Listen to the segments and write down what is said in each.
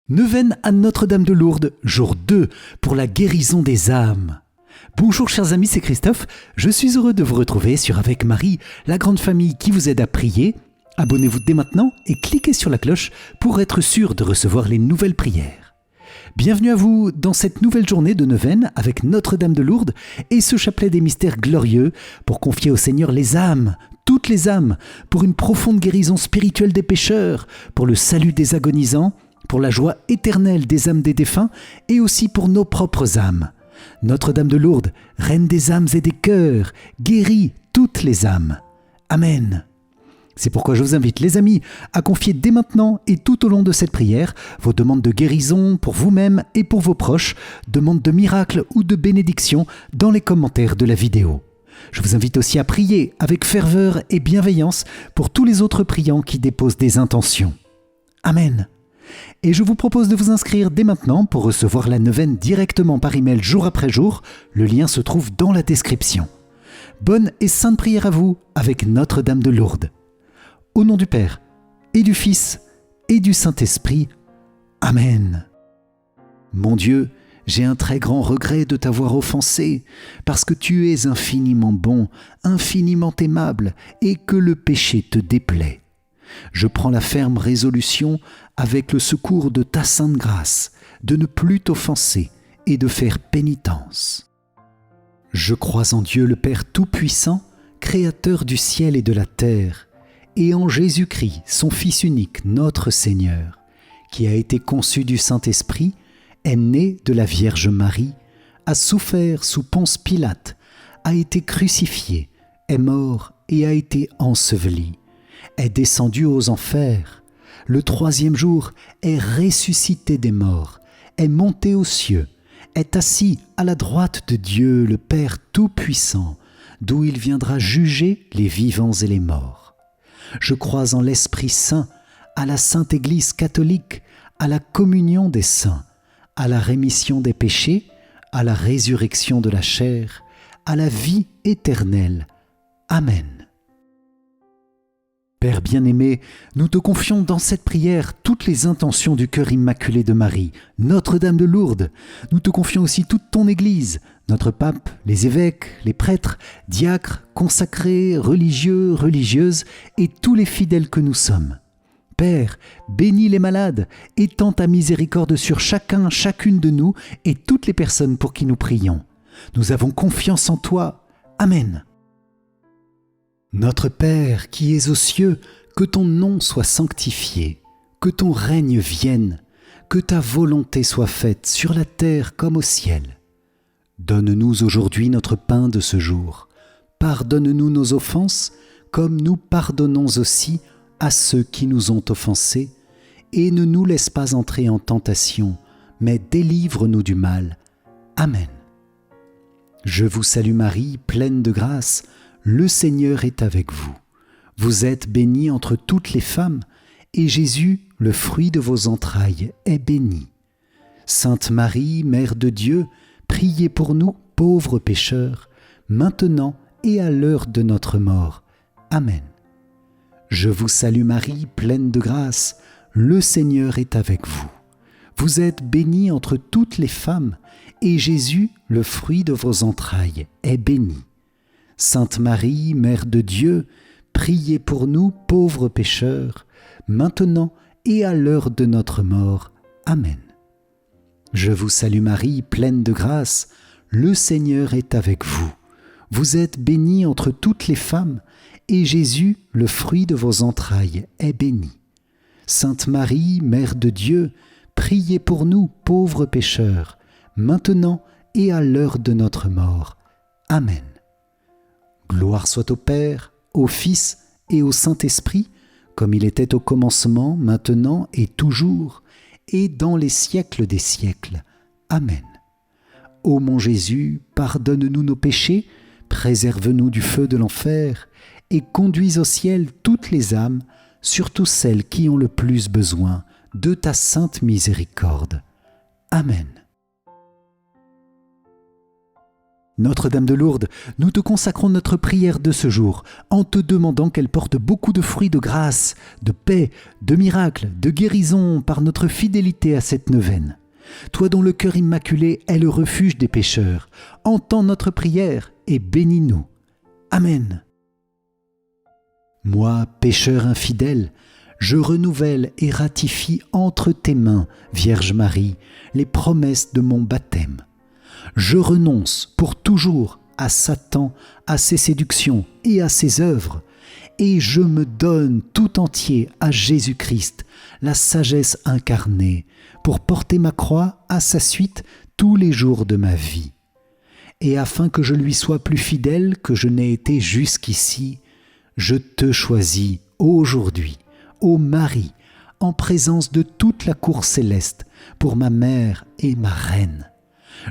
Neuvaine à Notre-Dame de Lourdes, jour 2, pour la guérison des âmes. Bonjour chers amis, c'est Christophe. Je suis heureux de vous retrouver sur Avec Marie, la grande famille qui vous aide à prier. Abonnez-vous dès maintenant et cliquez sur la cloche pour être sûr de recevoir les nouvelles prières. Bienvenue à vous dans cette nouvelle journée de neuvaine avec Notre-Dame de Lourdes et ce chapelet des mystères glorieux pour confier au Seigneur les âmes, toutes les âmes, pour une profonde guérison spirituelle des pécheurs, pour le salut des agonisants, pour la joie éternelle des âmes des défunts et aussi pour nos propres âmes. Notre-Dame de Lourdes, reine des âmes et des cœurs, guérit toutes les âmes. Amen. C'est pourquoi je vous invite, les amis, à confier dès maintenant et tout au long de cette prière vos demandes de guérison pour vous-même et pour vos proches, demandes de miracles ou de bénédictions dans les commentaires de la vidéo. Je vous invite aussi à prier avec ferveur et bienveillance pour tous les autres priants qui déposent des intentions. Amen. Et je vous propose de vous inscrire dès maintenant pour recevoir la neuvaine directement par email jour après jour. Le lien se trouve dans la description. Bonne et sainte prière à vous avec Notre-Dame de Lourdes. Au nom du Père, et du Fils, et du Saint-Esprit. Amen. Mon Dieu, j'ai un très grand regret de t'avoir offensé, parce que tu es infiniment bon, infiniment aimable, et que le péché te déplaît. Je prends la ferme résolution, avec le secours de ta sainte grâce, de ne plus t'offenser et de faire pénitence. Je crois en Dieu le Père Tout-Puissant, Créateur du ciel et de la terre, et en Jésus-Christ, son Fils unique, notre Seigneur, qui a été conçu du Saint-Esprit, est né de la Vierge Marie, a souffert sous Ponce Pilate, a été crucifié, est mort et a été enseveli, est descendu aux enfers, le 3e jour est ressuscité des morts, est monté aux cieux, est assis à la droite de Dieu le Père Tout-Puissant, d'où il viendra juger les vivants et les morts. Je crois en l'Esprit Saint, à la Sainte Église catholique, à la communion des saints, à la rémission des péchés, à la résurrection de la chair, à la vie éternelle. Amen. Père bien-aimé, nous te confions dans cette prière toutes les intentions du cœur immaculé de Marie, Notre-Dame de Lourdes. Nous te confions aussi toute ton Église, notre pape, les évêques, les prêtres, diacres, consacrés, religieux, religieuses et tous les fidèles que nous sommes. Père, bénis les malades, étends ta miséricorde sur chacun, chacune de nous et toutes les personnes pour qui nous prions. Nous avons confiance en toi. Amen. Notre Père qui es aux cieux, que ton nom soit sanctifié, que ton règne vienne, que ta volonté soit faite sur la terre comme au ciel. Donne-nous aujourd'hui notre pain de ce jour. Pardonne-nous nos offenses, comme nous pardonnons aussi à ceux qui nous ont offensés, et ne nous laisse pas entrer en tentation, mais délivre-nous du mal. Amen. Je vous salue Marie, pleine de grâce, le Seigneur est avec vous. Vous êtes bénie entre toutes les femmes, et Jésus, le fruit de vos entrailles, est béni. Sainte Marie, Mère de Dieu, priez pour nous, pauvres pécheurs, maintenant et à l'heure de notre mort. Amen. Je vous salue Marie, pleine de grâce, le Seigneur est avec vous. Vous êtes bénie entre toutes les femmes, et Jésus, le fruit de vos entrailles, est béni. Sainte Marie, Mère de Dieu, priez pour nous, pauvres pécheurs, maintenant et à l'heure de notre mort. Amen. Je vous salue Marie, pleine de grâce, le Seigneur est avec vous. Vous êtes bénie entre toutes les femmes, et Jésus, le fruit de vos entrailles, est béni. Sainte Marie, Mère de Dieu, priez pour nous, pauvres pécheurs, maintenant et à l'heure de notre mort. Amen. Gloire soit au Père, au Fils et au Saint-Esprit, comme il était au commencement, maintenant et toujours, et dans les siècles des siècles. Amen. Ô mon Jésus, pardonne-nous nos péchés, préserve-nous du feu de l'enfer, et conduis au ciel toutes les âmes, surtout celles qui ont le plus besoin de ta sainte miséricorde. Amen. Notre-Dame de Lourdes, nous te consacrons notre prière de ce jour en te demandant qu'elle porte beaucoup de fruits de grâce, de paix, de miracles, de guérison par notre fidélité à cette neuvaine. Toi dont le cœur immaculé est le refuge des pécheurs, entends notre prière et bénis-nous. Amen. Moi, pécheur infidèle, je renouvelle et ratifie entre tes mains, Vierge Marie, les promesses de mon baptême. Je renonce pour toujours à Satan, à ses séductions et à ses œuvres, et je me donne tout entier à Jésus-Christ, la sagesse incarnée, pour porter ma croix à sa suite tous les jours de ma vie. Et afin que je lui sois plus fidèle que je n'ai été jusqu'ici, je te choisis aujourd'hui, ô Marie, en présence de toute la cour céleste, pour ma mère et ma reine.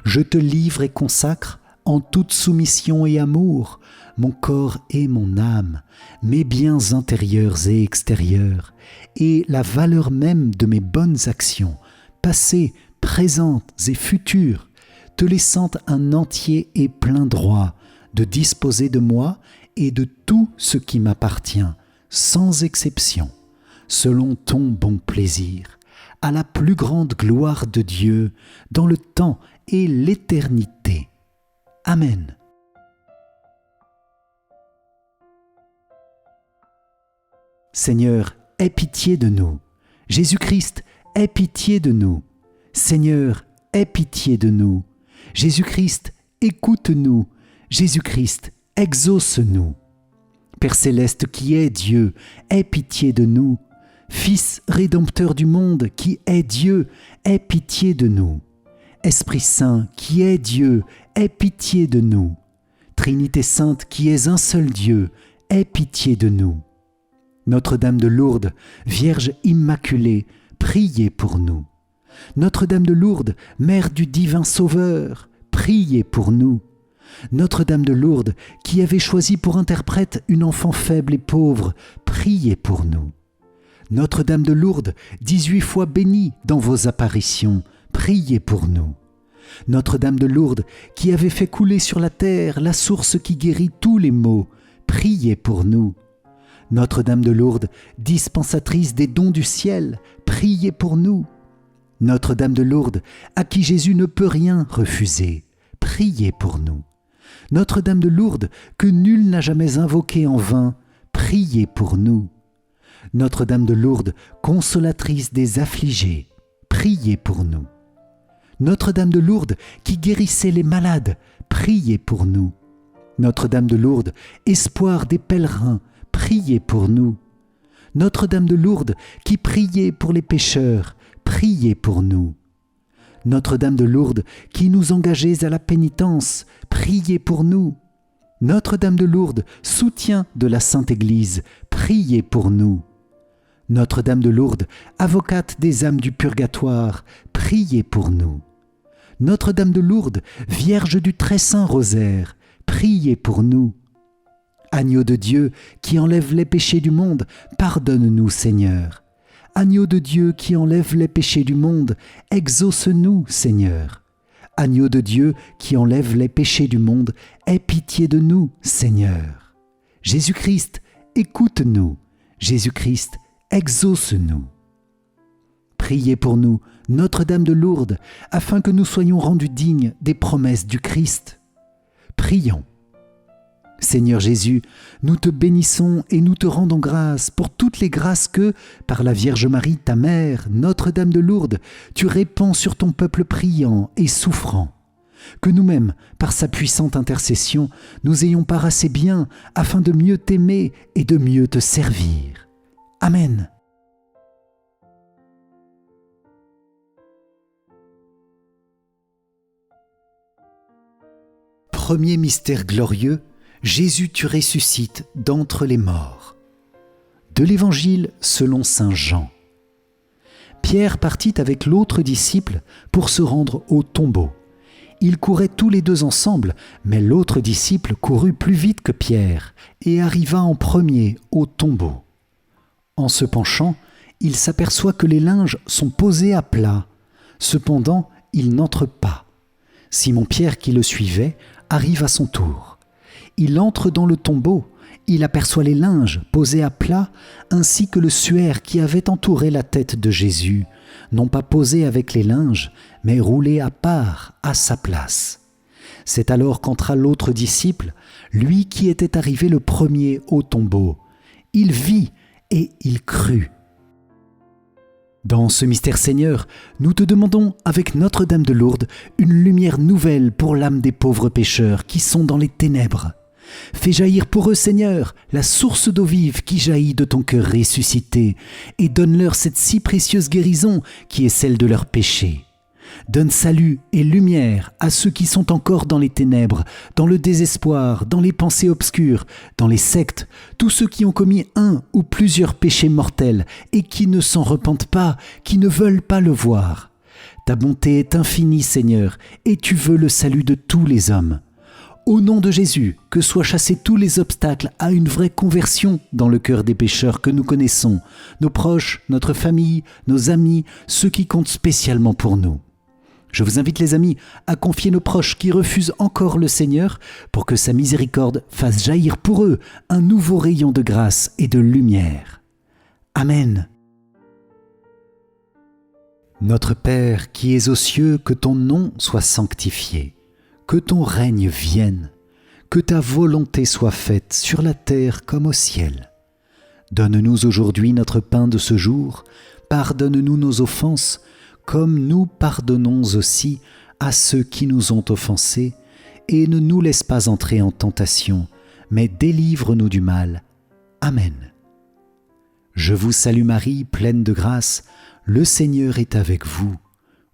Je te livre et consacre, en toute soumission et amour, mon corps et mon âme, mes biens intérieurs et extérieurs, et la valeur même de mes bonnes actions, passées, présentes et futures, te laissant un entier et plein droit de disposer de moi et de tout ce qui m'appartient, sans exception, selon ton bon plaisir, à la plus grande gloire de Dieu, dans le temps et l'éternité. Amen. Seigneur, aie pitié de nous. Jésus-Christ, aie pitié de nous. Seigneur, aie pitié de nous. Jésus-Christ, écoute-nous. Jésus-Christ, exauce-nous. Père céleste qui est Dieu, aie pitié de nous. Fils rédempteur du monde qui est Dieu, aie pitié de nous. Esprit Saint qui est Dieu, aie pitié de nous. Trinité Sainte qui est un seul Dieu, aie pitié de nous. Notre-Dame de Lourdes, Vierge Immaculée, priez pour nous. Notre-Dame de Lourdes, Mère du divin Sauveur, priez pour nous. Notre-Dame de Lourdes, qui avait choisi pour interprète une enfant faible et pauvre, priez pour nous. Notre-Dame de Lourdes, 18 fois bénie dans vos apparitions, priez pour nous. Notre-Dame de Lourdes, qui avait fait couler sur la terre la source qui guérit tous les maux, priez pour nous. Notre-Dame de Lourdes, dispensatrice des dons du ciel, priez pour nous. Notre-Dame de Lourdes, à qui Jésus ne peut rien refuser, priez pour nous. Notre-Dame de Lourdes, que nul n'a jamais invoquée en vain, priez pour nous. Notre-Dame de Lourdes, consolatrice des affligés, priez pour nous. Notre-Dame de Lourdes, qui guérissait les malades, priez pour nous. Notre-Dame de Lourdes, espoir des pèlerins, priez pour nous. Notre-Dame de Lourdes, qui priait pour les pécheurs, priez pour nous. Notre-Dame de Lourdes, qui nous engageait à la pénitence, priez pour nous. Notre-Dame de Lourdes, soutien de la Sainte Église, priez pour nous. Notre-Dame de Lourdes, avocate des âmes du purgatoire, priez pour nous. Notre-Dame de Lourdes, Vierge du très saint rosaire, priez pour nous. Agneau de Dieu qui enlève les péchés du monde, pardonne-nous Seigneur. Agneau de Dieu qui enlève les péchés du monde, exauce-nous Seigneur. Agneau de Dieu qui enlève les péchés du monde, aie pitié de nous Seigneur. Jésus-Christ, écoute-nous. Jésus-Christ, exauce-nous. Priez pour nous, Notre-Dame de Lourdes, afin que nous soyons rendus dignes des promesses du Christ. Prions. Seigneur Jésus, nous te bénissons et nous te rendons grâce pour toutes les grâces que, par la Vierge Marie, ta mère, Notre-Dame de Lourdes, tu répands sur ton peuple priant et souffrant. Que nous-mêmes, par sa puissante intercession, nous ayons part à ses biens afin de mieux t'aimer et de mieux te servir. Amen. Premier mystère glorieux, Jésus tu ressuscites d'entre les morts. De l'Évangile selon saint Jean. Pierre partit avec l'autre disciple pour se rendre au tombeau. Ils couraient tous les deux ensemble, mais l'autre disciple courut plus vite que Pierre et arriva en premier au tombeau. En se penchant, il s'aperçoit que les linges sont posés à plat. Cependant, il n'entre pas. Simon-Pierre qui le suivait arrive à son tour. Il entre dans le tombeau, il aperçoit les linges posés à plat, ainsi que le suaire qui avait entouré la tête de Jésus, non pas posé avec les linges, mais roulé à part, à sa place. C'est alors qu'entra l'autre disciple, lui qui était arrivé le premier au tombeau. Il vit et il crut. Dans ce mystère Seigneur, nous te demandons, avec Notre-Dame de Lourdes, une lumière nouvelle pour l'âme des pauvres pécheurs qui sont dans les ténèbres. Fais jaillir pour eux, Seigneur, la source d'eau vive qui jaillit de ton cœur ressuscité, et donne-leur cette si précieuse guérison qui est celle de leurs péchés. Donne salut et lumière à ceux qui sont encore dans les ténèbres, dans le désespoir, dans les pensées obscures, dans les sectes, tous ceux qui ont commis un ou plusieurs péchés mortels et qui ne s'en repentent pas, qui ne veulent pas le voir. Ta bonté est infinie, Seigneur, et tu veux le salut de tous les hommes. Au nom de Jésus, que soient chassés tous les obstacles à une vraie conversion dans le cœur des pécheurs que nous connaissons, nos proches, notre famille, nos amis, ceux qui comptent spécialement pour nous. Je vous invite, les amis, à confier nos proches qui refusent encore le Seigneur pour que sa miséricorde fasse jaillir pour eux un nouveau rayon de grâce et de lumière. Amen. Notre Père qui es aux cieux, que ton nom soit sanctifié, que ton règne vienne, que ta volonté soit faite sur la terre comme au ciel. Donne-nous aujourd'hui notre pain de ce jour, pardonne-nous nos offenses, comme nous pardonnons aussi à ceux qui nous ont offensés, et ne nous laisse pas entrer en tentation, mais délivre-nous du mal. Amen. Je vous salue Marie, pleine de grâce, le Seigneur est avec vous.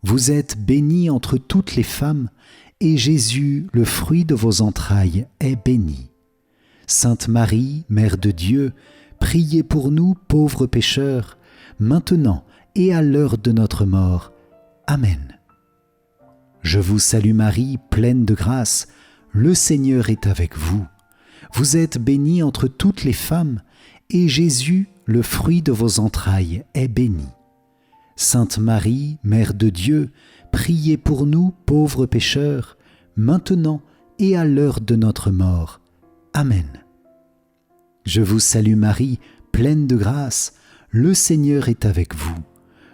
Vous êtes bénie entre toutes les femmes, et Jésus, le fruit de vos entrailles, est béni. Sainte Marie, Mère de Dieu, priez pour nous pauvres pécheurs, maintenant et à l'heure de notre mort. Amen. Je vous salue Marie, pleine de grâce, le Seigneur est avec vous. Vous êtes bénie entre toutes les femmes, et Jésus, le fruit de vos entrailles, est béni. Sainte Marie, Mère de Dieu, priez pour nous pauvres pécheurs, maintenant et à l'heure de notre mort. Amen. Je vous salue Marie, pleine de grâce, le Seigneur est avec vous.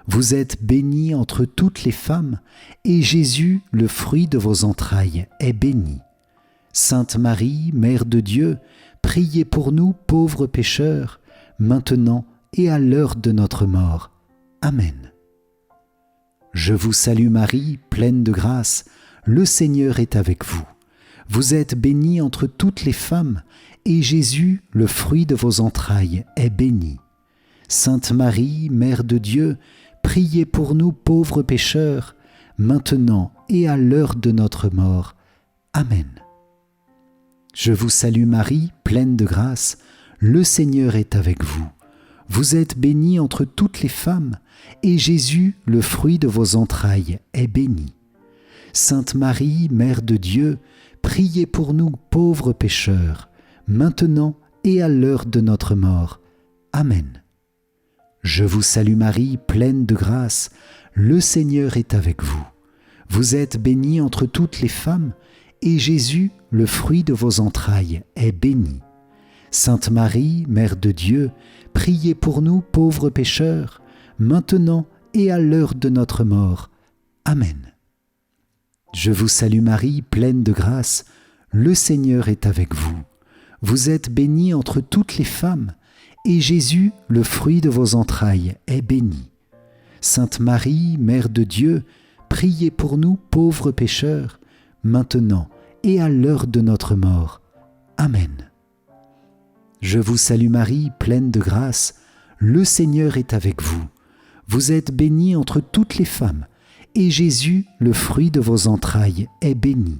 Vous êtes bénie entre toutes les femmes, et Jésus, le fruit de vos entrailles, est béni. Sainte Marie, Mère de Dieu, priez pour nous pauvres pécheurs, maintenant et à l'heure de notre mort. Amen. Je vous salue Marie, pleine de grâce, le Seigneur est avec vous. Vous êtes bénie entre toutes les femmes, et Jésus, le fruit de vos entrailles, est béni. Sainte Marie, Mère de Dieu, priez pour nous pauvres pécheurs, maintenant et à l'heure de notre mort. Amen. Je vous salue Marie, pleine de grâce, le Seigneur est avec vous. Vous êtes bénie entre toutes les femmes, et Jésus, le fruit de vos entrailles, est béni. Sainte Marie, Mère de Dieu, priez pour nous pauvres pécheurs, maintenant et à l'heure de notre mort. Amen. Je vous salue Marie, pleine de grâce, le Seigneur est avec vous. Vous êtes bénie entre toutes les femmes, et Jésus, le fruit de vos entrailles, est béni. Sainte Marie, Mère de Dieu, priez pour nous pauvres pécheurs, maintenant et à l'heure de notre mort. Amen. Je vous salue Marie, pleine de grâce, le Seigneur est avec vous. Vous êtes bénie entre toutes les femmes, et Jésus, le fruit de vos entrailles, est béni. Sainte Marie, Mère de Dieu, priez pour nous pauvres pécheurs, maintenant et à l'heure de notre mort. Amen. Je vous salue Marie, pleine de grâce, le Seigneur est avec vous. Vous êtes bénie entre toutes les femmes, et Jésus, le fruit de vos entrailles, est béni.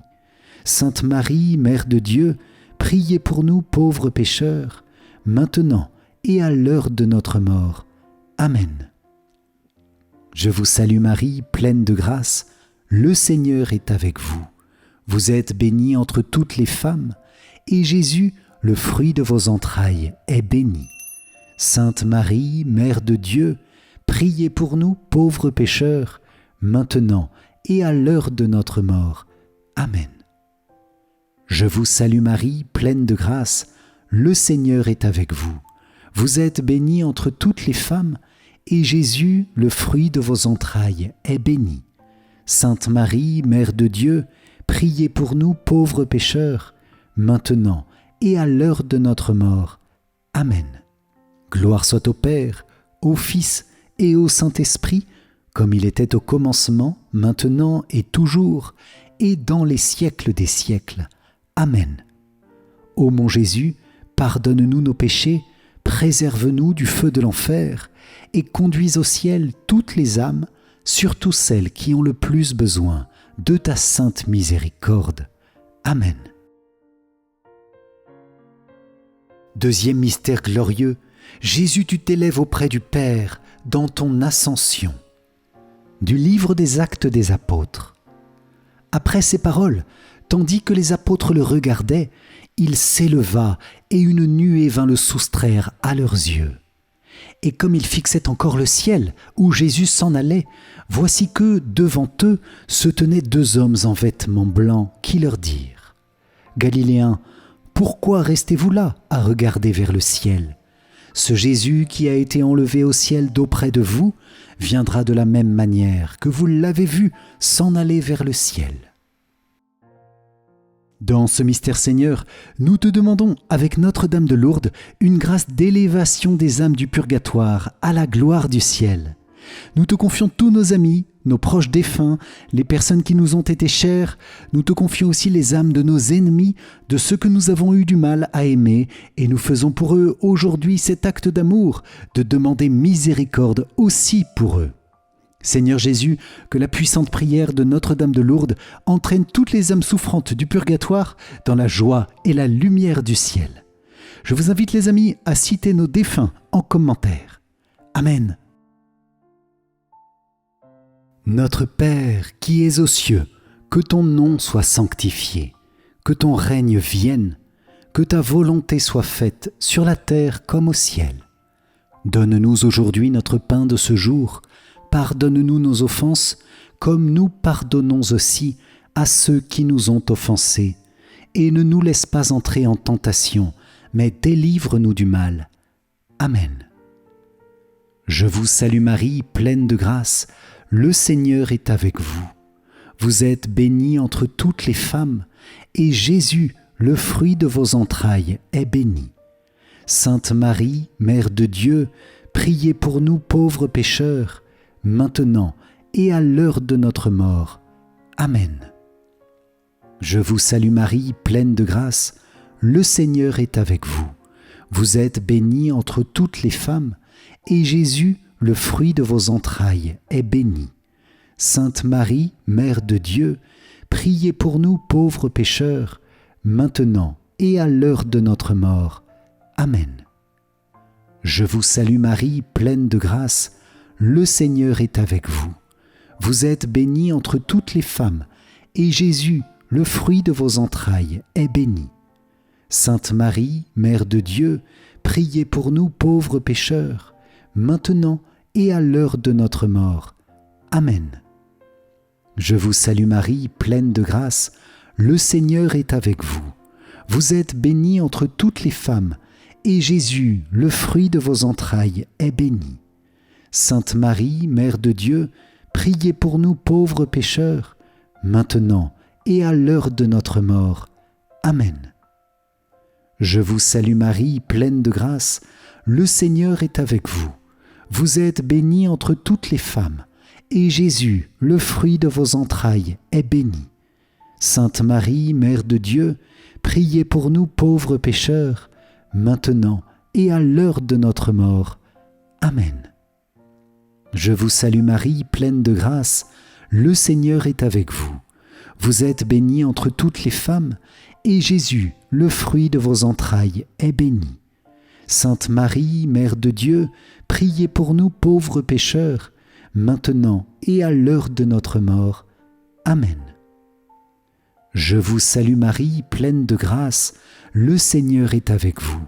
Sainte Marie, Mère de Dieu, priez pour nous pauvres pécheurs, maintenant et à l'heure de notre mort. Amen. Je vous salue Marie, pleine de grâce, le Seigneur est avec vous. Vous êtes bénie entre toutes les femmes, et Jésus, le fruit de vos entrailles, est béni. Sainte Marie, Mère de Dieu, priez pour nous pauvres pécheurs, maintenant et à l'heure de notre mort. Amen. Je vous salue Marie, pleine de grâce, le Seigneur est avec vous. Vous êtes bénie entre toutes les femmes, et Jésus, le fruit de vos entrailles, est béni. Sainte Marie, Mère de Dieu, priez pour nous pauvres pécheurs, maintenant et à l'heure de notre mort. Amen. Gloire soit au Père, au Fils et au Saint-Esprit, comme il était au commencement, maintenant et toujours, et dans les siècles des siècles. Amen. Ô mon Jésus, pardonne-nous nos péchés, préserve-nous du feu de l'enfer, et conduis au ciel toutes les âmes, surtout celles qui ont le plus besoin de ta sainte miséricorde. Amen. Deuxième mystère glorieux, Jésus, tu t'élèves auprès du Père dans ton ascension. Du livre des Actes des Apôtres. Après ces paroles, tandis que les apôtres le regardaient, il s'éleva et une nuée vint le soustraire à leurs yeux. Et comme ils fixaient encore le ciel où Jésus s'en allait, voici que, devant eux, se tenaient deux hommes en vêtements blancs qui leur dirent : « Galiléens, pourquoi restez-vous là à regarder vers le ciel ? Ce Jésus qui a été enlevé au ciel d'auprès de vous viendra de la même manière que vous l'avez vu s'en aller vers le ciel. » Dans ce mystère, Seigneur, nous te demandons, avec Notre-Dame de Lourdes, une grâce d'élévation des âmes du purgatoire à la gloire du ciel. Nous te confions tous nos amis, nos proches défunts, les personnes qui nous ont été chères. Nous te confions aussi les âmes de nos ennemis, de ceux que nous avons eu du mal à aimer, et nous faisons pour eux aujourd'hui cet acte d'amour, de demander miséricorde aussi pour eux. Seigneur Jésus, que la puissante prière de Notre-Dame de Lourdes entraîne toutes les âmes souffrantes du purgatoire dans la joie et la lumière du ciel. Je vous invite, les amis, à citer nos défunts en commentaire. Amen. Notre Père qui es aux cieux, que ton nom soit sanctifié, que ton règne vienne, que ta volonté soit faite sur la terre comme au ciel. Donne-nous aujourd'hui notre pain de ce jour. Pardonne-nous nos offenses, comme nous pardonnons aussi à ceux qui nous ont offensés. Et ne nous laisse pas entrer en tentation, mais délivre-nous du mal. Amen. Je vous salue Marie, pleine de grâce, le Seigneur est avec vous. Vous êtes bénie entre toutes les femmes, et Jésus, le fruit de vos entrailles, est béni. Sainte Marie, Mère de Dieu, priez pour nous pauvres pécheurs, maintenant et à l'heure de notre mort. Amen. Je vous salue Marie, pleine de grâce, le Seigneur est avec vous. Vous êtes bénie entre toutes les femmes, et Jésus, le fruit de vos entrailles, est béni. Sainte Marie, Mère de Dieu, priez pour nous pauvres pécheurs, maintenant et à l'heure de notre mort. Amen. Je vous salue Marie, pleine de grâce, le Seigneur est avec vous. Vous êtes bénie entre toutes les femmes, et Jésus, le fruit de vos entrailles, est béni. Sainte Marie, Mère de Dieu, priez pour nous pauvres pécheurs, maintenant et à l'heure de notre mort. Amen. Je vous salue Marie, pleine de grâce, le Seigneur est avec vous. Vous êtes bénie entre toutes les femmes, et Jésus, le fruit de vos entrailles, est béni. Sainte Marie, Mère de Dieu, priez pour nous pauvres pécheurs, maintenant et à l'heure de notre mort. Amen. Je vous salue Marie, pleine de grâce, le Seigneur est avec vous. Vous êtes bénie entre toutes les femmes, et Jésus, le fruit de vos entrailles, est béni. Sainte Marie, Mère de Dieu, priez pour nous pauvres pécheurs, maintenant et à l'heure de notre mort. Amen. Je vous salue Marie, pleine de grâce, le Seigneur est avec vous. Vous êtes bénie entre toutes les femmes, et Jésus, le fruit de vos entrailles, est béni. Sainte Marie, Mère de Dieu, priez pour nous pauvres pécheurs, maintenant et à l'heure de notre mort. Amen. Je vous salue Marie, pleine de grâce, le Seigneur est avec vous.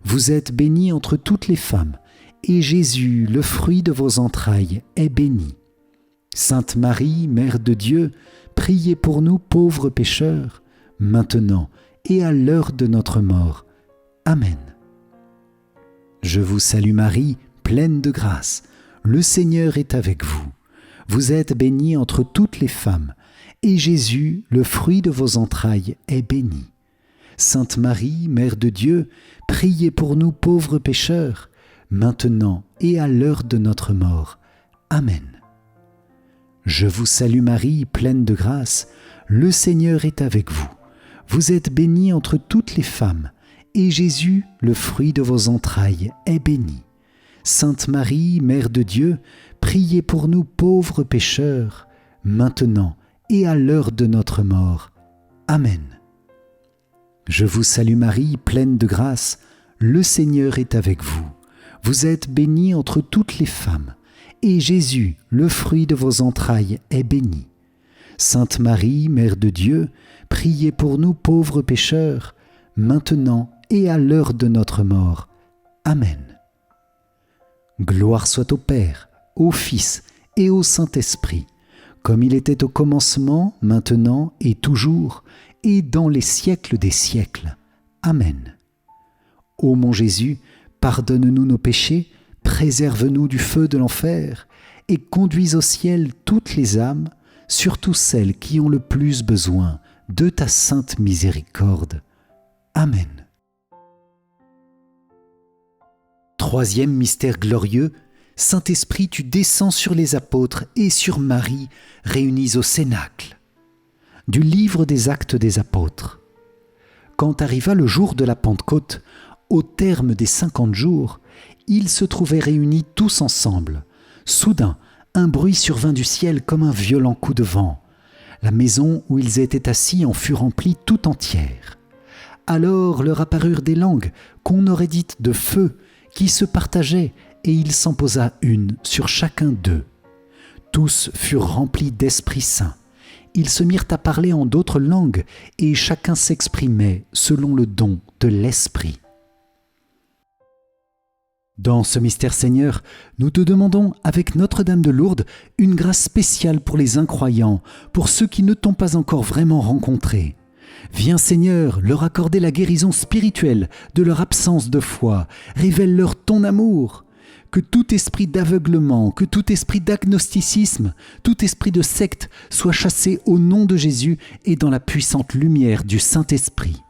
Vous êtes bénie entre toutes les femmes, et Jésus, le fruit de vos entrailles, est béni. Sainte Marie, Mère de Dieu, priez pour nous pauvres pécheurs, maintenant et à l'heure de notre mort. Amen. Je vous salue Marie, pleine de grâce. Le Seigneur est avec vous. Vous êtes bénie entre toutes les femmes, et Jésus, le fruit de vos entrailles, est béni. Sainte Marie, Mère de Dieu, priez pour nous pauvres pécheurs, maintenant et à l'heure de notre mort. Amen. Je vous salue Marie, pleine de grâce. Le Seigneur est avec vous. Vous êtes bénie entre toutes les femmes, et Jésus, le fruit de vos entrailles, est béni. Sainte Marie, Mère de Dieu, priez pour nous pauvres pécheurs, maintenant et à l'heure de notre mort. Amen. Je vous salue Marie, pleine de grâce. Le Seigneur est avec vous. Vous êtes bénie entre toutes les femmes, et Jésus, le fruit de vos entrailles, est béni. Sainte Marie, Mère de Dieu, priez pour nous pauvres pécheurs, maintenant et à l'heure de notre mort. Amen. Gloire soit au Père, au Fils et au Saint-Esprit, comme il était au commencement, maintenant et toujours, et dans les siècles des siècles. Amen. Ô mon Jésus, pardonne-nous nos péchés, préserve-nous du feu de l'enfer, et conduis au ciel toutes les âmes, surtout celles qui ont le plus besoin de ta sainte miséricorde. Amen. Troisième mystère glorieux, Saint-Esprit, tu descends sur les apôtres et sur Marie, réunis au Cénacle. Du livre des Actes des Apôtres. Quand arriva le jour de la Pentecôte, au terme des 50 jours, ils se trouvaient réunis tous ensemble. Soudain, un bruit survint du ciel comme un violent coup de vent. La maison où ils étaient assis en fut remplie tout entière. Alors leur apparurent des langues qu'on aurait dites de feu, qui se partageaient, et il s'en posa une sur chacun d'eux. Tous furent remplis d'Esprit Saint. Ils se mirent à parler en d'autres langues, et chacun s'exprimait selon le don de l'Esprit. Dans ce mystère, Seigneur, nous te demandons, avec Notre-Dame de Lourdes, une grâce spéciale pour les incroyants, pour ceux qui ne t'ont pas encore vraiment rencontré. Viens, Seigneur, leur accorder la guérison spirituelle de leur absence de foi. Révèle-leur ton amour. Que tout esprit d'aveuglement, que tout esprit d'agnosticisme, tout esprit de secte soit chassé au nom de Jésus et dans la puissante lumière du Saint-Esprit.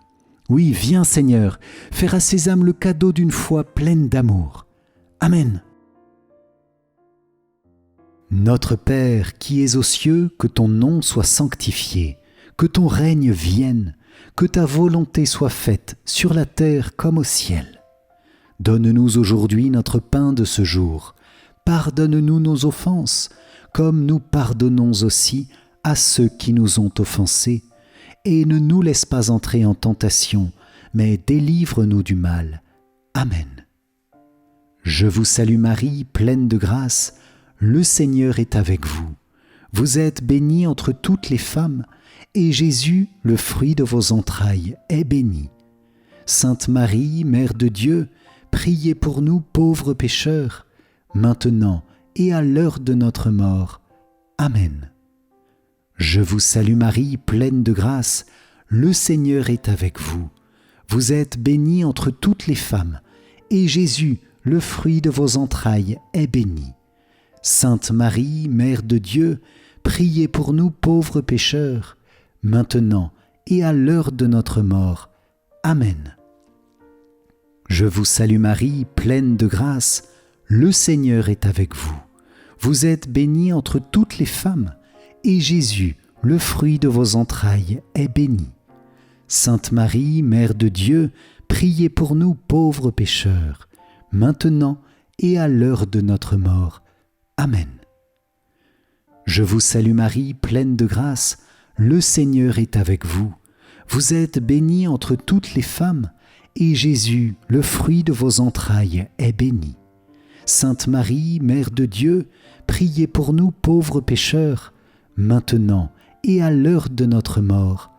Oui, viens, Seigneur, faire à ces âmes le cadeau d'une foi pleine d'amour. Amen. Notre Père qui es aux cieux, que ton nom soit sanctifié, que ton règne vienne, que ta volonté soit faite sur la terre comme au ciel. Donne-nous aujourd'hui notre pain de ce jour. Pardonne-nous nos offenses, comme nous pardonnons aussi à ceux qui nous ont offensés. Et ne nous laisse pas entrer en tentation, mais délivre-nous du mal. Amen. Je vous salue Marie, pleine de grâce. Le Seigneur est avec vous. Vous êtes bénie entre toutes les femmes, et Jésus, le fruit de vos entrailles, est béni. Sainte Marie, Mère de Dieu, priez pour nous pauvres pécheurs, maintenant et à l'heure de notre mort. Amen. Je vous salue Marie, pleine de grâce, le Seigneur est avec vous. Vous êtes bénie entre toutes les femmes, et Jésus, le fruit de vos entrailles, est béni. Sainte Marie, Mère de Dieu, priez pour nous pauvres pécheurs, maintenant et à l'heure de notre mort. Amen. Je vous salue Marie, pleine de grâce, le Seigneur est avec vous. Vous êtes bénie entre toutes les femmes, et Jésus, le fruit de vos entrailles, est béni. Sainte Marie, Mère de Dieu, priez pour nous pauvres pécheurs, maintenant et à l'heure de notre mort. Amen. Je vous salue Marie, pleine de grâce, le Seigneur est avec vous. Vous êtes bénie entre toutes les femmes, et Jésus, le fruit de vos entrailles, est béni. Sainte Marie, Mère de Dieu, priez pour nous pauvres pécheurs, maintenant et à l'heure de notre mort.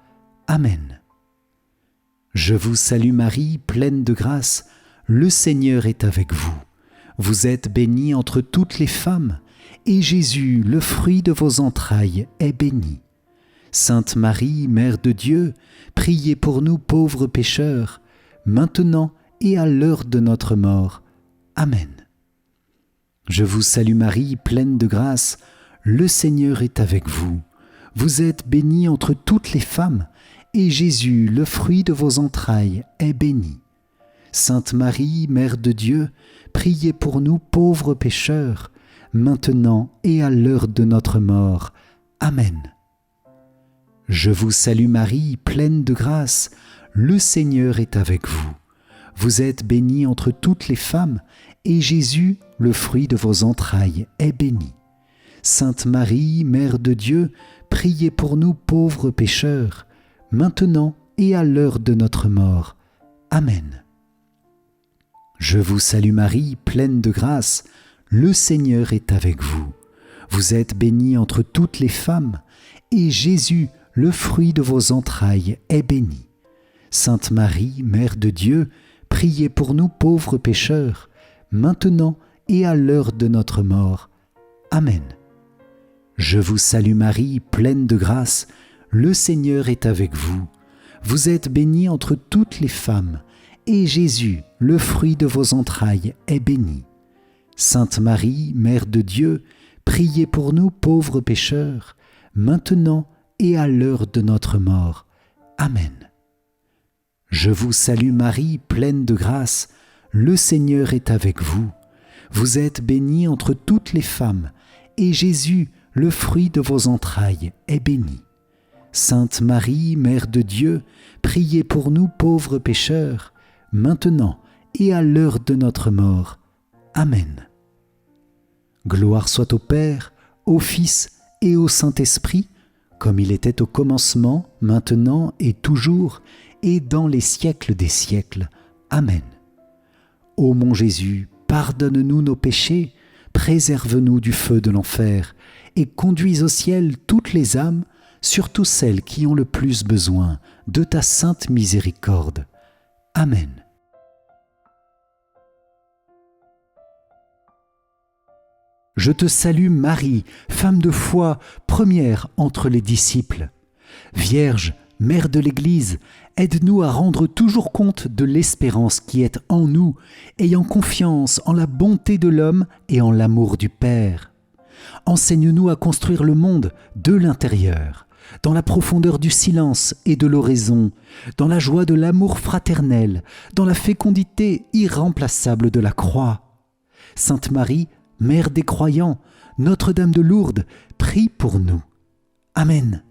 Amen. Je vous salue Marie, pleine de grâce, le Seigneur est avec vous. Vous êtes bénie entre toutes les femmes, et Jésus, le fruit de vos entrailles, est béni. Sainte Marie, Mère de Dieu, priez pour nous pauvres pécheurs, maintenant et à l'heure de notre mort. Amen. Je vous salue Marie, pleine de grâce, le Seigneur est avec vous. Vous êtes bénie entre toutes les femmes, et Jésus, le fruit de vos entrailles, est béni. Sainte Marie, Mère de Dieu, priez pour nous pauvres pécheurs, maintenant et à l'heure de notre mort. Amen. Je vous salue Marie, pleine de grâce, le Seigneur est avec vous. Vous êtes bénie entre toutes les femmes, et Jésus, le fruit de vos entrailles, est béni. Sainte Marie, Mère de Dieu, priez pour nous pauvres pécheurs, maintenant et à l'heure de notre mort. Amen. Je vous salue Marie, pleine de grâce, le Seigneur est avec vous. Vous êtes bénie entre toutes les femmes, et Jésus, le fruit de vos entrailles, est béni. Sainte Marie, Mère de Dieu, priez pour nous pauvres pécheurs, maintenant et à l'heure de notre mort. Amen. Je vous salue Marie, pleine de grâce, le Seigneur est avec vous. Vous êtes bénie entre toutes les femmes, et Jésus, le fruit de vos entrailles, est béni. Sainte Marie, Mère de Dieu, priez pour nous pauvres pécheurs, maintenant et à l'heure de notre mort. Amen. Je vous salue Marie, pleine de grâce, le Seigneur est avec vous. Vous êtes bénie entre toutes les femmes, et Jésus, le fruit de vos entrailles, est béni. Sainte Marie, Mère de Dieu, priez pour nous pauvres pécheurs, maintenant et à l'heure de notre mort. Amen. Gloire soit au Père, au Fils et au Saint-Esprit, comme il était au commencement, maintenant et toujours, et dans les siècles des siècles. Amen. Ô mon Jésus, pardonne-nous nos péchés, préserve-nous du feu de l'enfer, et conduis au ciel toutes les âmes, surtout celles qui ont le plus besoin de ta sainte miséricorde. Amen. Je te salue Marie, femme de foi, première entre les disciples. Vierge, Mère de l'Église, aide-nous à rendre toujours compte de l'espérance qui est en nous, ayant confiance en la bonté de l'homme et en l'amour du Père. Enseigne-nous à construire le monde de l'intérieur, dans la profondeur du silence et de l'oraison, dans la joie de l'amour fraternel, dans la fécondité irremplaçable de la croix. Sainte Marie, Mère des croyants, Notre-Dame de Lourdes, prie pour nous. Amen.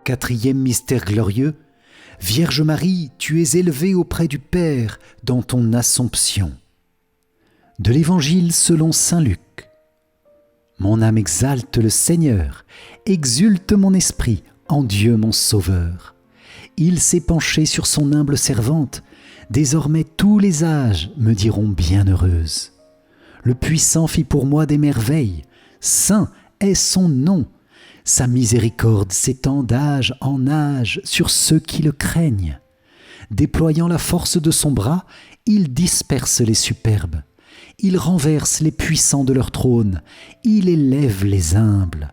Quatrième mystère glorieux, Vierge Marie, tu es élevée auprès du Père dans ton Assomption. De l'Évangile selon saint Luc. Mon âme exalte le Seigneur, exulte mon esprit en Dieu mon Sauveur. Il s'est penché sur son humble servante, désormais tous les âges me diront bienheureuse. Le Puissant fit pour moi des merveilles, saint est son nom. Sa miséricorde s'étend d'âge en âge sur ceux qui le craignent. Déployant la force de son bras, il disperse les superbes. Il renverse les puissants de leur trône, il élève les humbles.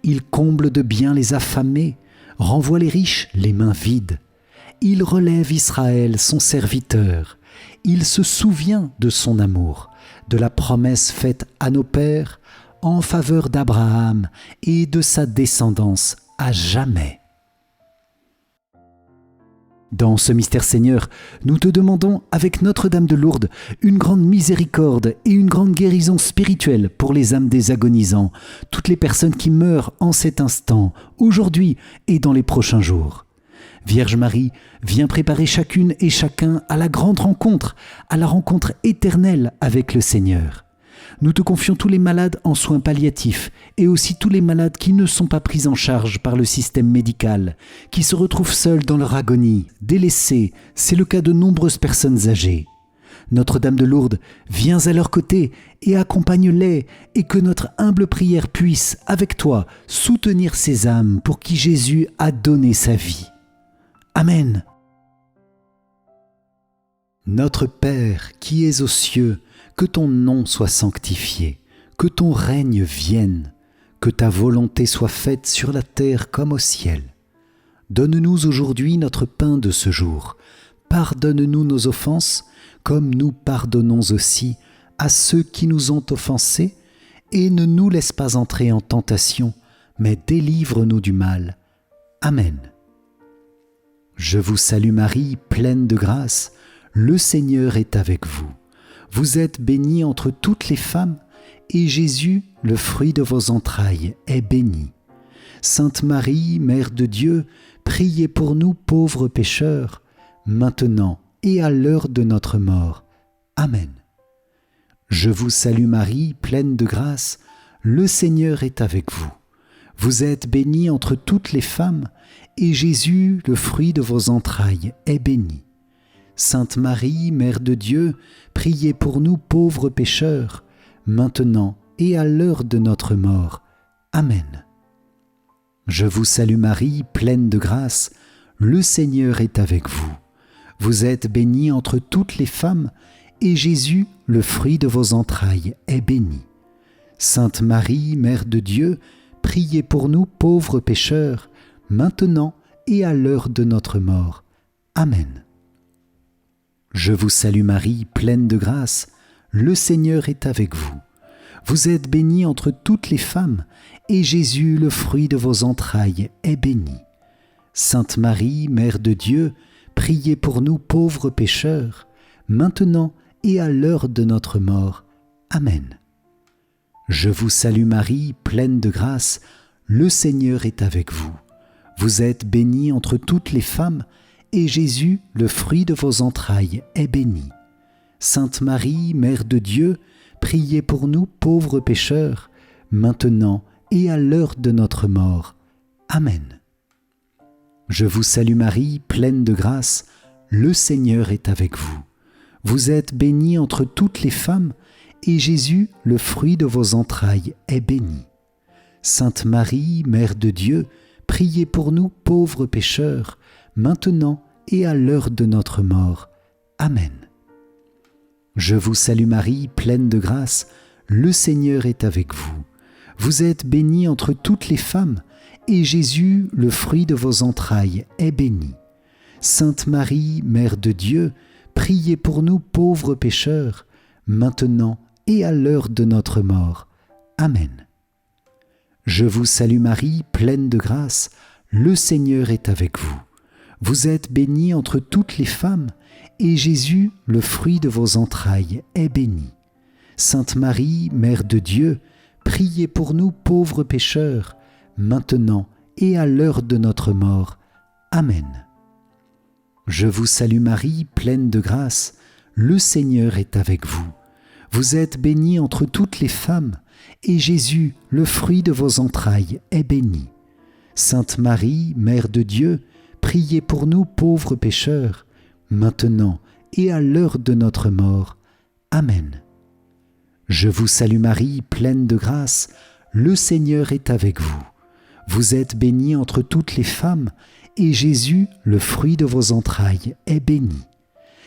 Il comble de bien les affamés, renvoie les riches les mains vides. Il relève Israël, son serviteur. Il se souvient de son amour, de la promesse faite à nos pères en faveur d'Abraham et de sa descendance à jamais. Dans ce mystère Seigneur, nous te demandons avec Notre-Dame de Lourdes une grande miséricorde et une grande guérison spirituelle pour les âmes des agonisants, toutes les personnes qui meurent en cet instant, aujourd'hui et dans les prochains jours. Vierge Marie, viens préparer chacune et chacun à la grande rencontre, à la rencontre éternelle avec le Seigneur. Nous te confions tous les malades en soins palliatifs et aussi tous les malades qui ne sont pas pris en charge par le système médical, qui se retrouvent seuls dans leur agonie, délaissés, c'est le cas de nombreuses personnes âgées. Notre-Dame de Lourdes, viens à leur côté et accompagne-les, et que notre humble prière puisse, avec toi, soutenir ces âmes pour qui Jésus a donné sa vie. Amen. Notre Père qui es aux cieux, que ton nom soit sanctifié, que ton règne vienne, Que ta volonté soit faite sur la terre comme au ciel. Donne-nous aujourd'hui notre pain de ce jour. Pardonne-nous nos offenses, comme nous pardonnons aussi à ceux qui nous ont offensés, et ne nous laisse pas entrer en tentation, mais délivre-nous du mal. Amen. Je vous salue Marie, pleine de grâce, le Seigneur est avec vous. Vous êtes bénie entre toutes les femmes, et Jésus, le fruit de vos entrailles, est béni. Sainte Marie, Mère de Dieu, priez pour nous pauvres pécheurs, maintenant et à l'heure de notre mort. Amen. Je vous salue Marie, pleine de grâce, le Seigneur est avec vous. Vous êtes bénie entre toutes les femmes, et Jésus, le fruit de vos entrailles, est béni. Sainte Marie, Mère de Dieu, priez pour nous pauvres pécheurs, maintenant et à l'heure de notre mort. Amen. Je vous salue Marie, pleine de grâce, le Seigneur est avec vous. Vous êtes bénie entre toutes les femmes, et Jésus, le fruit de vos entrailles, est béni. Sainte Marie, Mère de Dieu, priez pour nous pauvres pécheurs, maintenant et à l'heure de notre mort. Amen. Je vous salue Marie, pleine de grâce, le Seigneur est avec vous. Vous êtes bénie entre toutes les femmes, et Jésus, le fruit de vos entrailles, est béni. Sainte Marie, Mère de Dieu, priez pour nous pauvres pécheurs, maintenant et à l'heure de notre mort. Amen. Je vous salue Marie, pleine de grâce, le Seigneur est avec vous. Vous êtes bénie entre toutes les femmes, et Jésus, le fruit de vos entrailles, est béni. Sainte Marie, Mère de Dieu, priez pour nous pauvres pécheurs, maintenant et à l'heure de notre mort. Amen. Je vous salue Marie, pleine de grâce, le Seigneur est avec vous. Vous êtes bénie entre toutes les femmes, et Jésus, le fruit de vos entrailles, est béni. Sainte Marie, Mère de Dieu, priez pour nous pauvres pécheurs, maintenant et à l'heure de notre mort. Amen. Je vous salue Marie, pleine de grâce, le Seigneur est avec vous. Vous êtes bénie entre toutes les femmes, et Jésus, le fruit de vos entrailles, est béni. Sainte Marie, Mère de Dieu, priez pour nous pauvres pécheurs, maintenant et à l'heure de notre mort. Amen. Je vous salue Marie, pleine de grâce, le Seigneur est avec vous. Vous êtes bénie entre toutes les femmes, et Jésus, le fruit de vos entrailles, est béni. Sainte Marie, Mère de Dieu, priez pour nous pauvres pécheurs, maintenant et à l'heure de notre mort. Amen. Je vous salue Marie, pleine de grâce, le Seigneur est avec vous. Vous êtes bénie entre toutes les femmes, et Jésus, le fruit de vos entrailles, est béni. Sainte Marie, Mère de Dieu, priez pour nous pauvres pécheurs, maintenant et à l'heure de notre mort. Amen. Je vous salue Marie, pleine de grâce, le Seigneur est avec vous. Vous êtes bénie entre toutes les femmes, et Jésus, le fruit de vos entrailles, est béni.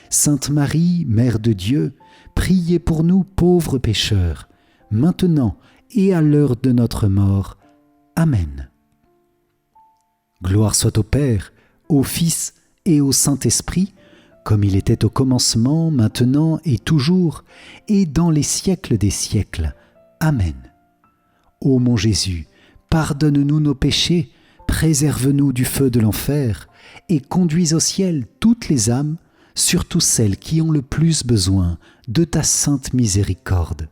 Sainte Marie, Mère de Dieu, priez pour nous pauvres pécheurs, maintenant et à l'heure de notre mort. Amen. Gloire soit au Père, au Fils et au Saint-Esprit, comme il était au commencement, maintenant et toujours, et dans les siècles des siècles. Amen. Ô mon Jésus, pardonne-nous nos péchés, préserve-nous du feu de l'enfer, et conduis au ciel toutes les âmes, surtout celles qui ont le plus besoin de ta sainte miséricorde.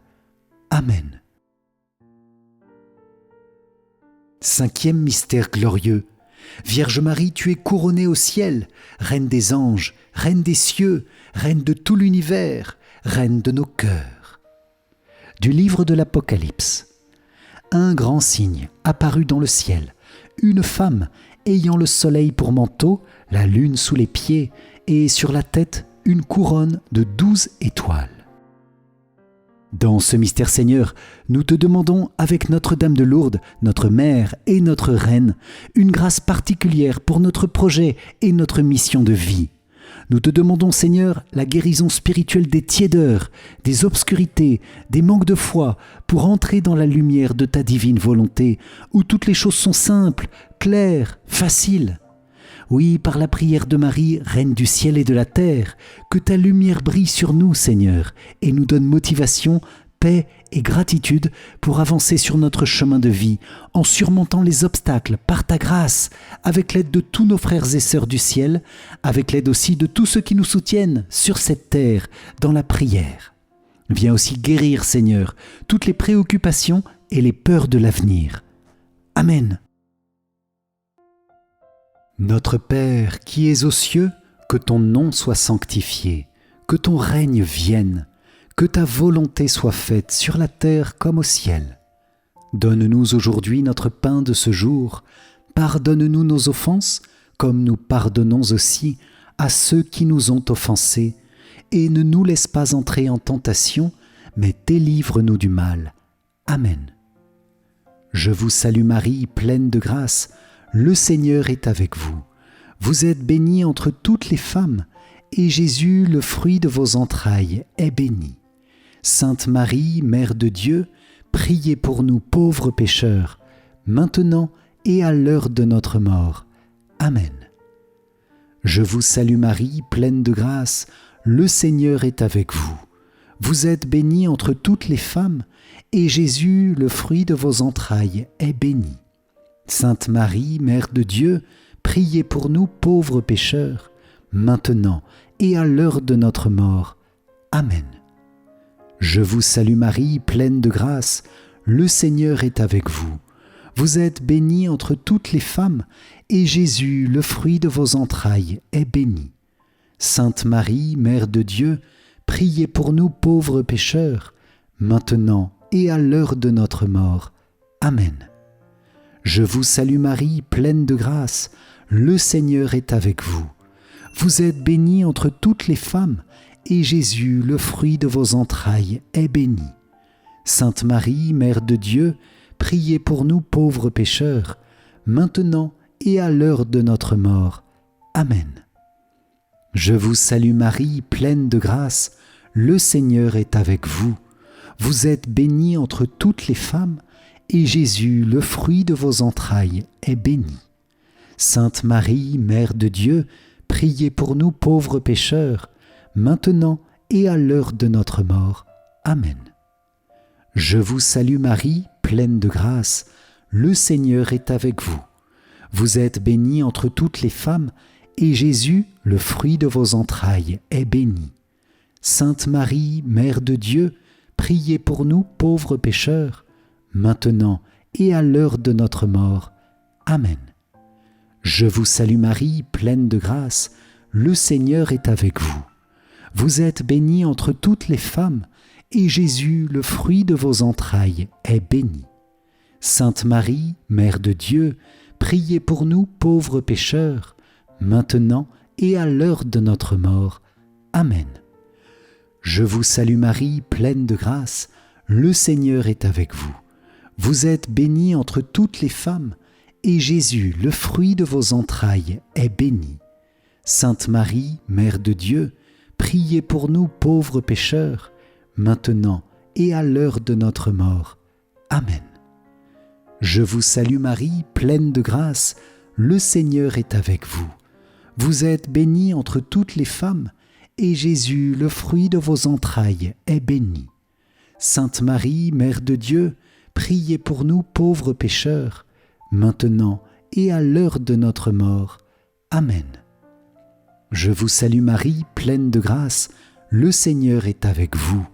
Amen. Cinquième mystère glorieux. Vierge Marie, tu es couronnée au ciel, Reine des anges, Reine des cieux, Reine de tout l'univers, Reine de nos cœurs. Du livre de l'Apocalypse. Un grand signe apparut dans le ciel, une femme ayant le soleil pour manteau, la lune sous les pieds, et sur la tête une couronne de 12 étoiles. Dans ce mystère Seigneur, nous te demandons avec Notre-Dame de Lourdes, notre Mère et notre Reine, une grâce particulière pour notre projet et notre mission de vie. Nous te demandons, Seigneur, la guérison spirituelle des tiédeurs, des obscurités, des manques de foi, pour entrer dans la lumière de ta divine volonté, où toutes les choses sont simples, claires, faciles. Oui, par la prière de Marie, Reine du ciel et de la terre, que ta lumière brille sur nous, Seigneur, et nous donne motivation, paix et gratitude pour avancer sur notre chemin de vie, en surmontant les obstacles par ta grâce, avec l'aide de tous nos frères et sœurs du ciel, avec l'aide aussi de tous ceux qui nous soutiennent sur cette terre, dans la prière. Viens aussi guérir, Seigneur, toutes les préoccupations et les peurs de l'avenir. Amen. Notre Père qui es aux cieux, que ton nom soit sanctifié, que ton règne vienne, que ta volonté soit faite sur la terre comme au ciel. Donne-nous aujourd'hui notre pain de ce jour. Pardonne-nous nos offenses, comme nous pardonnons aussi à ceux qui nous ont offensés. Et ne nous laisse pas entrer en tentation, mais délivre-nous du mal. Amen. Je vous salue Marie, pleine de grâce. Le Seigneur est avec vous. Vous êtes bénie entre toutes les femmes, et Jésus, le fruit de vos entrailles, est béni. Sainte Marie, Mère de Dieu, priez pour nous pauvres pécheurs, maintenant et à l'heure de notre mort. Amen. Je vous salue Marie, pleine de grâce, le Seigneur est avec vous. Vous êtes bénie entre toutes les femmes, et Jésus, le fruit de vos entrailles, est béni. Sainte Marie, Mère de Dieu, priez pour nous pauvres pécheurs, maintenant et à l'heure de notre mort. Amen. Je vous salue Marie, pleine de grâce, le Seigneur est avec vous. Vous êtes bénie entre toutes les femmes, et Jésus, le fruit de vos entrailles, est béni. Sainte Marie, Mère de Dieu, priez pour nous pauvres pécheurs, maintenant et à l'heure de notre mort. Amen. Je vous salue Marie, pleine de grâce, le Seigneur est avec vous. Vous êtes bénie entre toutes les femmes, et Jésus, le fruit de vos entrailles, est béni. Sainte Marie, Mère de Dieu, priez pour nous pauvres pécheurs, maintenant et à l'heure de notre mort. Amen. Je vous salue Marie, pleine de grâce, le Seigneur est avec vous. Vous êtes bénie entre toutes les femmes, et Jésus, le fruit de vos entrailles, est béni. Sainte Marie, Mère de Dieu, priez pour nous pauvres pécheurs, maintenant et à l'heure de notre mort. Amen. Je vous salue Marie, pleine de grâce, le Seigneur est avec vous. Vous êtes bénie entre toutes les femmes, et Jésus, le fruit de vos entrailles, est béni. Sainte Marie, Mère de Dieu, priez pour nous pauvres pécheurs, maintenant et à l'heure de notre mort. Amen. Je vous salue Marie, pleine de grâce, le Seigneur est avec vous. Vous êtes bénie entre toutes les femmes, et Jésus, le fruit de vos entrailles, est béni. Sainte Marie, Mère de Dieu, priez pour nous pauvres pécheurs, maintenant et à l'heure de notre mort. Amen. Je vous salue Marie, pleine de grâce, le Seigneur est avec vous. Vous êtes bénie entre toutes les femmes, et Jésus, le fruit de vos entrailles, est béni. Sainte Marie, Mère de Dieu, priez pour nous pauvres pécheurs, maintenant et à l'heure de notre mort. Amen. Je vous salue Marie, pleine de grâce, le Seigneur est avec vous. Vous êtes bénie entre toutes les femmes, et Jésus, le fruit de vos entrailles, est béni. Sainte Marie, Mère de Dieu, priez pour nous pauvres pécheurs, maintenant et à l'heure de notre mort. Amen. Je vous salue Marie, pleine de grâce, le Seigneur est avec vous.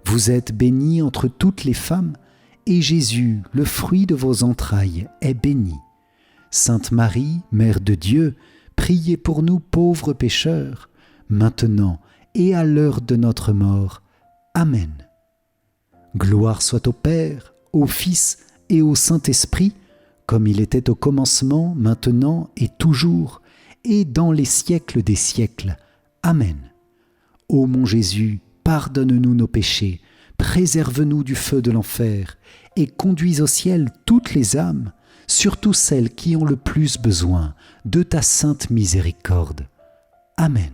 Vous êtes bénie entre toutes les femmes, et Jésus, le fruit de vos entrailles, est béni. Sainte Marie, Mère de Dieu, priez pour nous pauvres pécheurs, maintenant et à l'heure de notre mort. Amen. Gloire soit au Père, au Fils et au Saint-Esprit, comme il était au commencement, maintenant et toujours, et dans les siècles des siècles. Amen. Ô mon Jésus, pardonne-nous nos péchés, préserve-nous du feu de l'enfer, et conduis au ciel toutes les âmes, surtout celles qui ont le plus besoin de ta sainte miséricorde. Amen.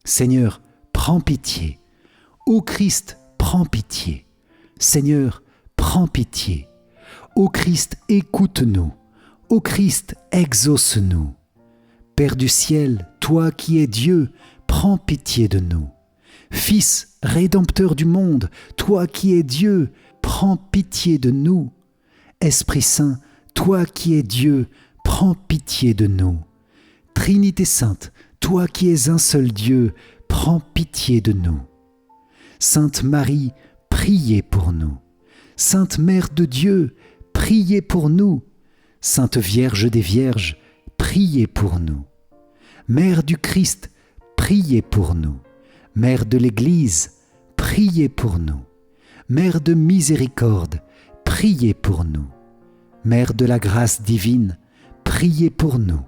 Seigneur, prends pitié. Ô Christ, prends pitié. Seigneur, prends pitié. Ô Christ, écoute-nous. Ô Christ, exauce-nous. Père du ciel, toi qui es Dieu, prends pitié de nous. Fils, rédempteur du monde, toi qui es Dieu, prends pitié de nous. Esprit Saint, toi qui es Dieu, prends pitié de nous. Trinité Sainte, toi qui es un seul Dieu, prends pitié de nous. Sainte Marie, priez pour nous. Sainte Mère de Dieu, priez pour nous. Sainte Vierge des Vierges, priez pour nous. Mère du Christ, priez pour nous. Mère de l'Église, priez pour nous. Mère de miséricorde, priez pour nous. Mère de la grâce divine, priez pour nous.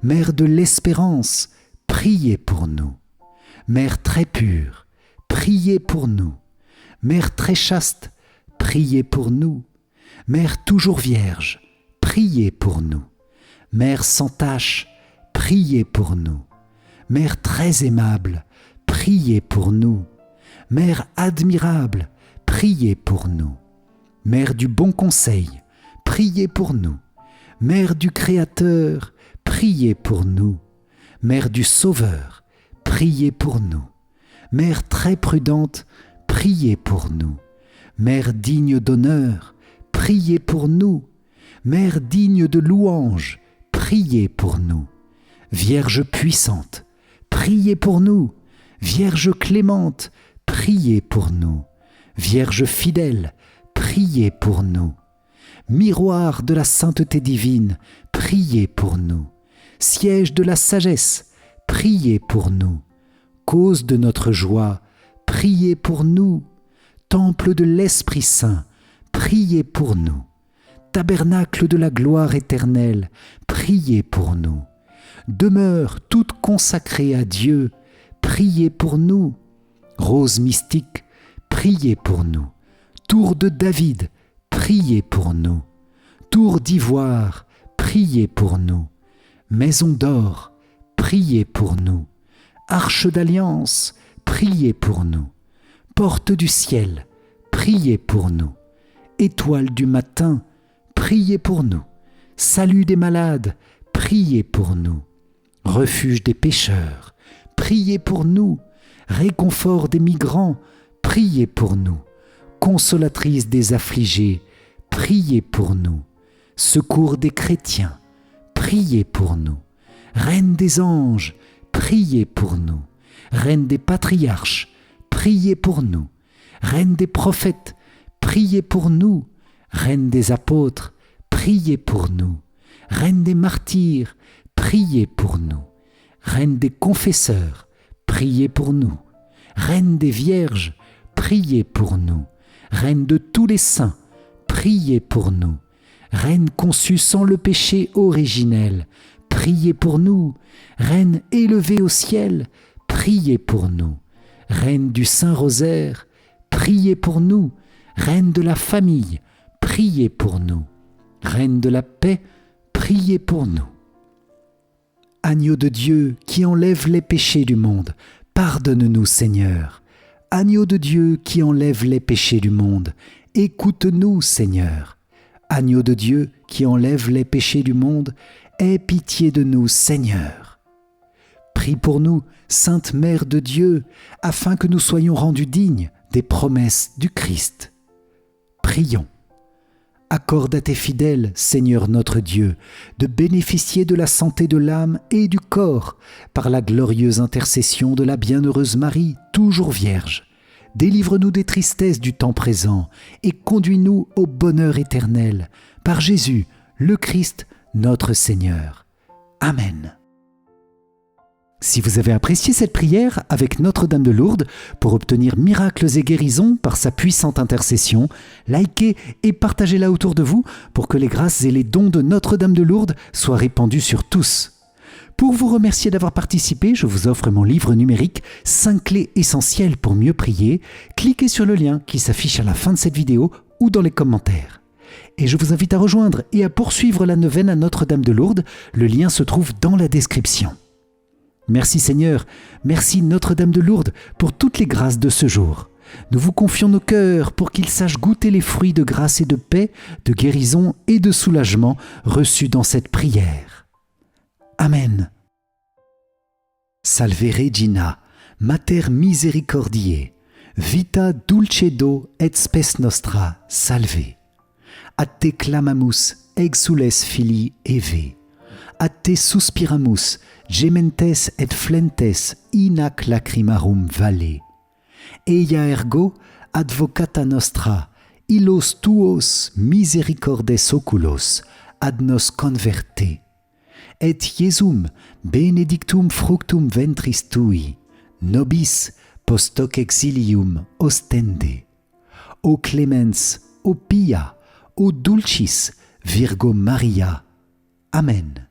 Mère de l'espérance, priez pour nous. Mère très pure, priez pour nous. Mère très chaste, priez pour nous. Mère toujours vierge, priez pour nous. Mère sans tache, priez pour nous. Mère très aimable, priez pour nous. Mère admirable, priez pour nous. Mère du bon conseil, priez pour nous. Mère du Créateur, priez pour nous. Mère du Sauveur, priez pour nous. Mère très prudente, priez pour nous. Mère digne d'honneur, priez pour nous. Mère digne de louange, priez pour nous. Vierge puissante, priez pour nous. Vierge clémente, priez pour nous. Vierge fidèle, priez pour nous. Miroir de la sainteté divine, priez pour nous. Siège de la sagesse, priez pour nous. Cause de notre joie, priez pour nous. Temple de l'Esprit Saint, priez pour nous. Tabernacle de la gloire éternelle, priez pour nous. Demeure toute consacrée à Dieu, priez pour nous. Rose mystique, priez pour nous. Tour de David, priez pour nous. Tour d'ivoire, priez pour nous. Maison d'or, priez pour nous. Arche d'alliance, priez pour nous. Porte du ciel, priez pour nous. Étoile du matin, priez pour nous. Salut des malades, priez pour nous. Refuge des pécheurs, priez pour nous. Réconfort des migrants, priez pour nous. Consolatrice des affligés, priez pour nous. Secours des chrétiens, priez pour nous. Reine des anges, priez pour nous. Reine des patriarches, priez pour nous. Reine des prophètes, priez pour nous. Reine des apôtres, priez pour nous. Reine des martyrs, priez pour nous. Reine des confesseurs, priez pour nous. Reine des vierges, priez pour nous. Reine de tous les saints, priez pour nous. Reine conçue sans le péché originel, priez pour nous. Reine élevée au ciel, priez pour nous. Reine du Saint-Rosaire, priez pour nous. Reine de la famille, priez pour nous. Reine de la paix, priez pour nous. Agneau de Dieu qui enlève les péchés du monde, pardonne-nous Seigneur. Agneau de Dieu qui enlève les péchés du monde, écoute-nous Seigneur. Agneau de Dieu qui enlève les péchés du monde, aie pitié de nous Seigneur. Prie pour nous, Sainte Mère de Dieu, afin que nous soyons rendus dignes des promesses du Christ. Prions. Accorde à tes fidèles, Seigneur notre Dieu, de bénéficier de la santé de l'âme et du corps par la glorieuse intercession de la bienheureuse Marie, toujours Vierge. Délivre-nous des tristesses du temps présent et conduis-nous au bonheur éternel, par Jésus, le Christ, notre Seigneur. Amen. Si vous avez apprécié cette prière avec Notre-Dame de Lourdes, pour obtenir miracles et guérisons par sa puissante intercession, likez et partagez-la autour de vous pour que les grâces et les dons de Notre-Dame de Lourdes soient répandus sur tous. Pour vous remercier d'avoir participé, je vous offre mon livre numérique 5 clés essentielles pour mieux prier. Cliquez sur le lien qui s'affiche à la fin de cette vidéo ou dans les commentaires. Et je vous invite à rejoindre et à poursuivre la neuvaine à Notre-Dame de Lourdes. Le lien se trouve dans la description. Merci Seigneur, merci Notre-Dame de Lourdes pour toutes les grâces de ce jour. Nous vous confions nos cœurs pour qu'ils sachent goûter les fruits de grâce et de paix, de guérison et de soulagement reçus dans cette prière. Amen. Salve Regina, Mater Misericordiae, vita dulcedo et spes nostra, salve. Ad te clamamus, exules filii Eve. Ad te suspiramus, gementes et flentes in ac lacrimarum valle. Eia ergo advocata nostra, illos tuos misericordes oculos ad nos converte. Et Iesum benedictum fructum ventris tui, nobis post hoc exilium ostende. O clemens, o pia, o dulcis, Virgo Maria. Amen.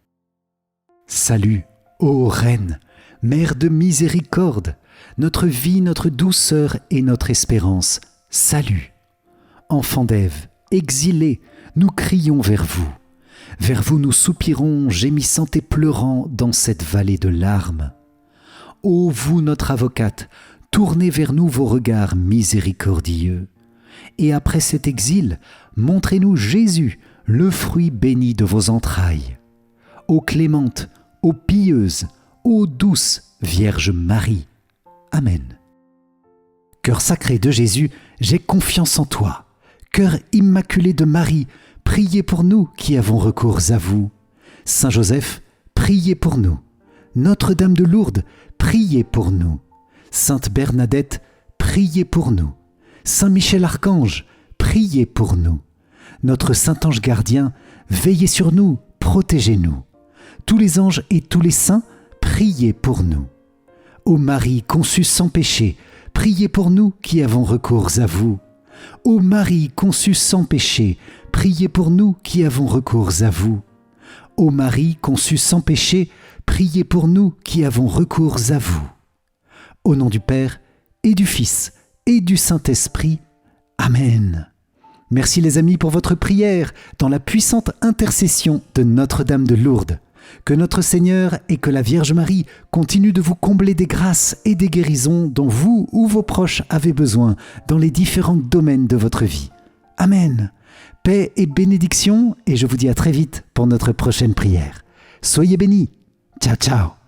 Salut, ô Reine, Mère de miséricorde, notre vie, notre douceur et notre espérance. Salut. Enfants d'Ève, exilés, nous crions vers vous. Vers vous nous soupirons, gémissant et pleurant dans cette vallée de larmes. Ô vous, notre avocate, tournez vers nous vos regards miséricordieux. Et après cet exil, montrez-nous Jésus, le fruit béni de vos entrailles. Ô clémente, ô pieuse, ô douce Vierge Marie. Amen. Cœur sacré de Jésus, j'ai confiance en toi. Cœur immaculé de Marie, priez pour nous qui avons recours à vous. Saint Joseph, priez pour nous. Notre-Dame de Lourdes, priez pour nous. Sainte Bernadette, priez pour nous. Saint Michel Archange, priez pour nous. Notre Saint-Ange gardien, veillez sur nous, protégez-nous. Tous les anges et tous les saints, priez pour nous. Ô Marie conçue sans péché, priez pour nous qui avons recours à vous. Ô Marie conçue sans péché, priez pour nous qui avons recours à vous. Ô Marie conçue sans péché, priez pour nous qui avons recours à vous. Au nom du Père et du Fils et du Saint-Esprit. Amen. Merci les amis pour votre prière dans la puissante intercession de Notre-Dame de Lourdes. Que notre Seigneur et que la Vierge Marie continuent de vous combler des grâces et des guérisons dont vous ou vos proches avez besoin dans les différents domaines de votre vie. Amen. Paix et bénédiction et je vous dis à très vite pour notre prochaine prière. Soyez bénis. Ciao, ciao.